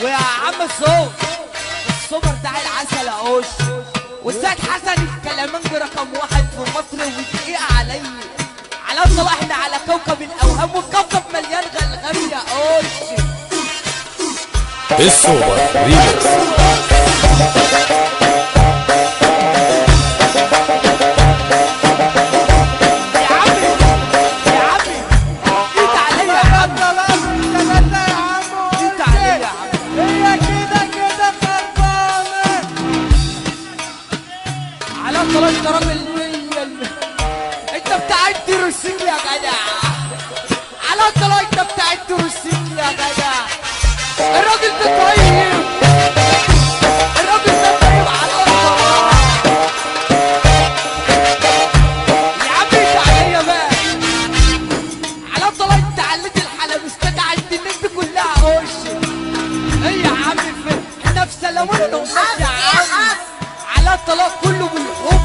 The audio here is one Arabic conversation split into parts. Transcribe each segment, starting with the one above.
ويا عم الصوت السوبر بتاع العسل اهوش، والسيد حسن الكلامنج رقم 1 في مصر ودقيقة علي على صلاحنا على كوكب الاوهام، والكوكب مليان غلغم يا اوش. السوبر ريمكس. انت راجل انت بتاع الدروسين يا جدع، على الطلاق انت بتاع الدروسين يا جدع. الراجل ده طيب، الراجل ده طيب على الطلاق يا عم. انت عليا بقى على الطلاق، انت عليت الحلب استدعى الناس دي كلها وش. ايه يا عم احنا في سلامون الامات يا عم، على الطلاق كله بالحب.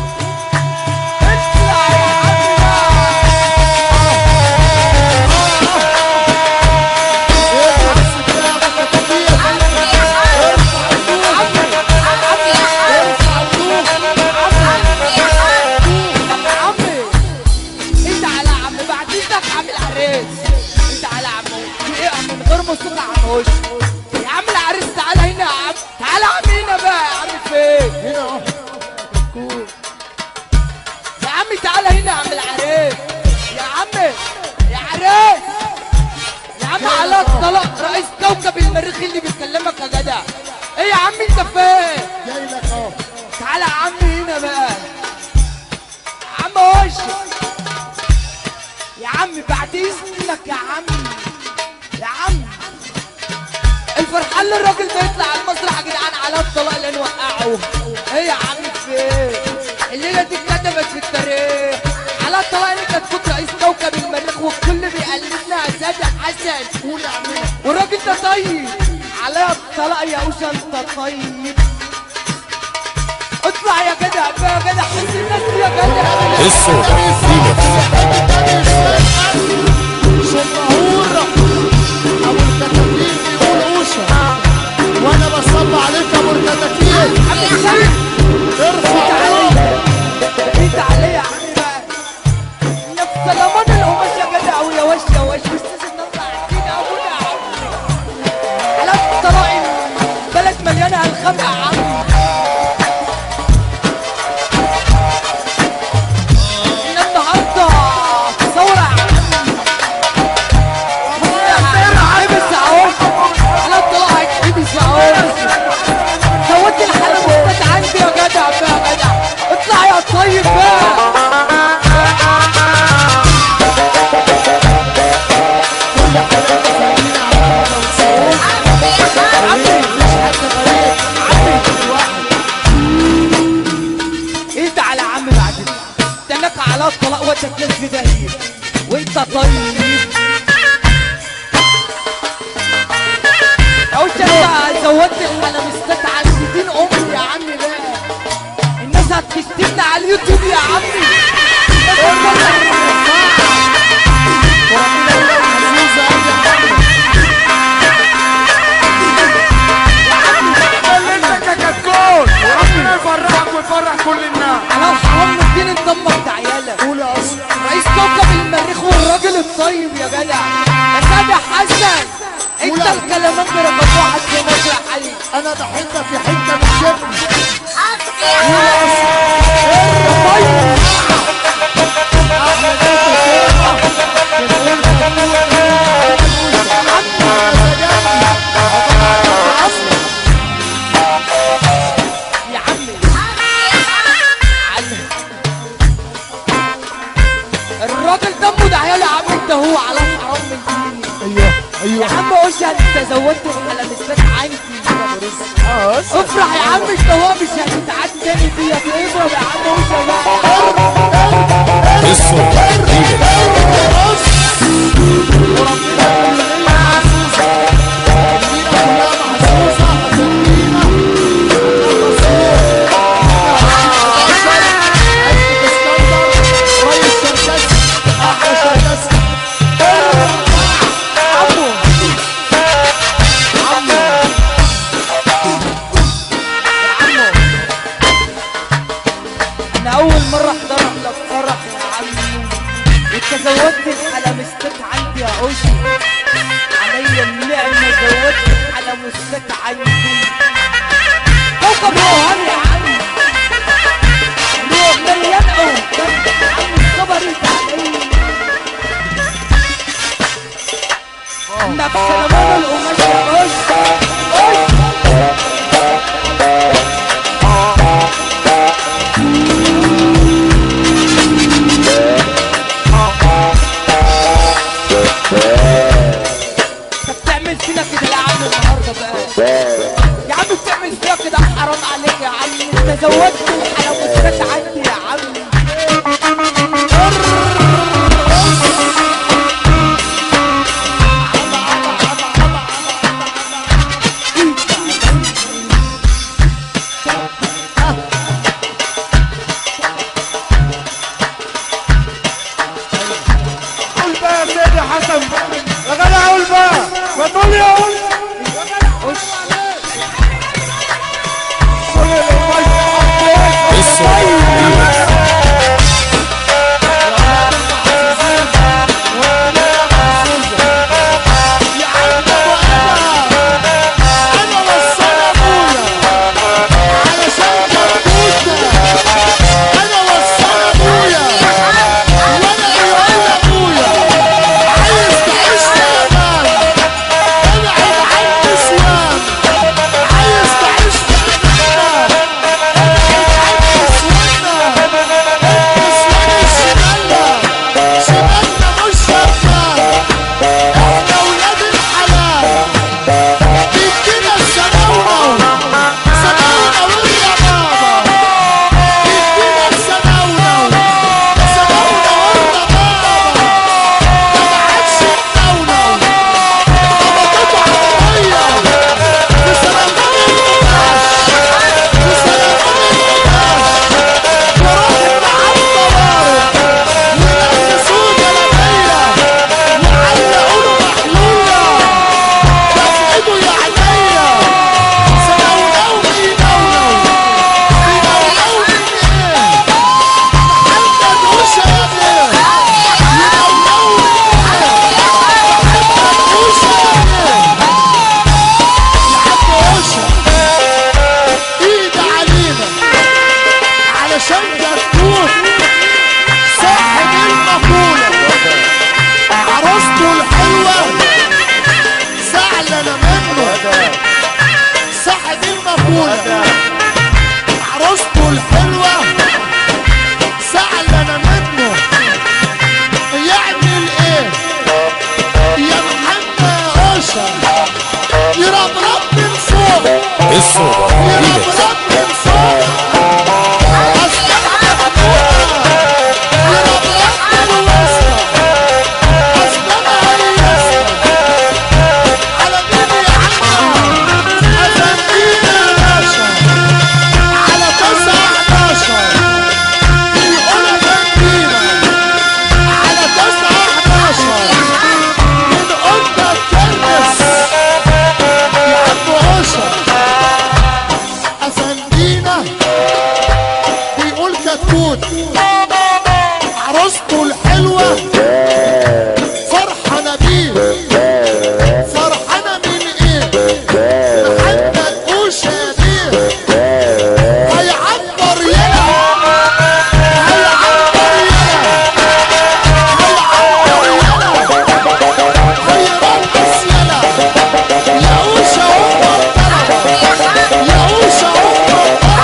يا عم العريس تعالى هنا يا عم، تعالى عم هنا بقى يا عم. فين هنا اهو يا عم، تعالى هنا يا عم العريس. يا عم يا عريس يا عم، على الطلاق رئيس كوكب المريخ اللي بيكلمك يا جدع. ايه يا عم انت فين؟ جاي لك اهو. تعالى يا عم هنا بقى يا عم وش. يا عم بعد اذنك يا عم، يا عم الفرحان اللي الراجل ده يطلع على المسرح يا جدعان على الطلاق اللي نوقعه. ايه يا عم فين؟ الليله دي اتكتبت في التاريخ على الطلاق اللي كانت كنت رئيس كوكب المريخ، والكل بيقلدنا يا سيد حسن. قول يا عم. والراجل ده طيب على الطلاق يا اوشا، انت طيب. اطلع يا جدع بقى يا جدع، حس الناس دي يا جدع. السوبر ريمكس. شمهور ابو الكتاكيت يقول اوشا، وانا بصب عليك ابو الكتاكيت. ارفع انت عليا يا عم بقى. يا سلامون القماش يا جدع، ويا وش يا وش واستاذ الناس قاعدين ابونا يا عم. على الطلاق بلد مليانه الخمر يا عم. النهارده تصور يا عم، هيتحبس اهو على الطلاق، هيتحبس اهو. زودت الحلب وانت عندي يا جدع بقى يا جدع. اطلع يا طيب بقى. انت على عم بعد استناك على الطلاق ودك ناس في دهيه وانت طيب. انت زودت الحلب استدعى 60 ام يا عم بقى. الناس هتشتمنا على اليوتيوب يا عمي. يفرحك ويفرح كل الناس. على حرام الدين انضمت عيالك. قول يا اصلا. رئيس كوكب المريخ والراجل الطيب يا جدع يا سيد حسن. انت الكلامات رقم 1 في مصر يا حبيبي. انا بحبك يا حته من شبني. قول يا اصلا. طيب يا عمي الراجل دمه ده عيال يا عم. انت هو على حرام من ديني. ايوه يا عم اوشا انت زودت الحلبسات عندي. افرح يا عم، انت هو مش هتتعدى تاني فيا. اضرب يا عم اوشا بقى. السوبر ريمكس. زودت الحلمستك عندي يا اوشي، عليا النعمة زودت الحلمستك عندي. كوكب روحان يا عم، روح مليان عم الصبر يتعلم. نفس لمانا القماش يا اوشي. بتعمل فينا كده يا عم النهارده بقى يا عم، بتعمل فينا كده حرام عليك يا عم، انت زودت الحلويات عندي يا عم. قول بقى يا سيدي حسن يا جدع، قول بقى ما تقول لي قول عروسته الحلوة زعلانة منه. يعمل ايه يا محمد قشة؟ يربرب من فوق، يربرب من فوق، عروسته الحلوة فرحانة بيه. فرحانة من ايه؟ محمد قوشة بيه هيعبر يلا، هيعبر يلا، هيعبر يلا، هيرقص يلا. يا قوشة أم الطلبة، يا قوشة أم الطلبة،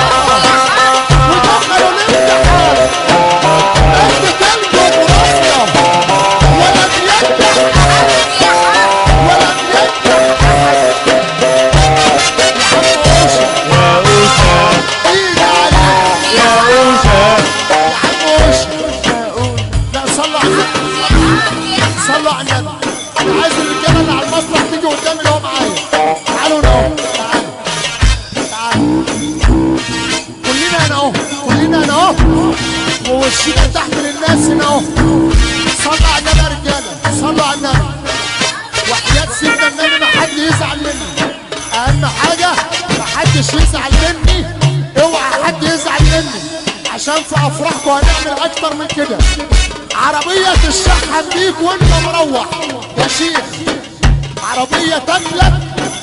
ودخلوا الامتحان صلوا على النبي. انا عايز الرجاله اللي على المسرح تيجي قدامي اللي هو معايا. تعالوا هنا اهو، تعالوا كلنا هنا اهو، كلنا هنا اهو، ووشينا تحت للناس هنا اهو. صلوا على النبي يا رجاله، صلوا على النبي وحياة سيدنا النبي ما حد يزعل مني. اهم حاجه ما حدش يزعل مني، اوعى حد يزعل مني، عشان في افراحكم هنعمل اكتر من كده. عربية تشحن بيك وانت مروح يا شيخ، عربية تاكلك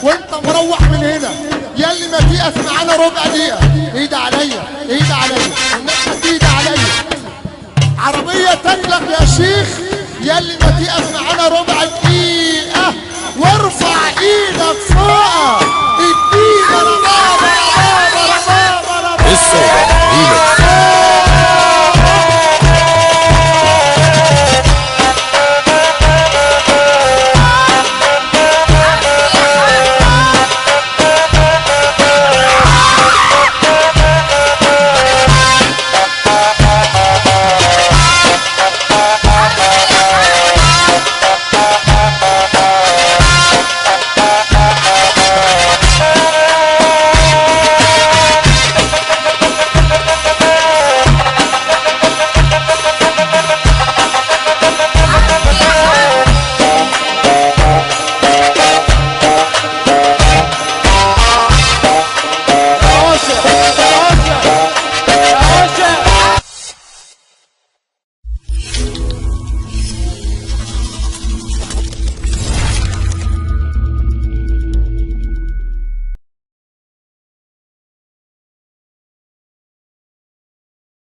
وانت مروح من هنا. ياللي ما تقف معانا ربع دقيقة، ايد عليا ايد عليا.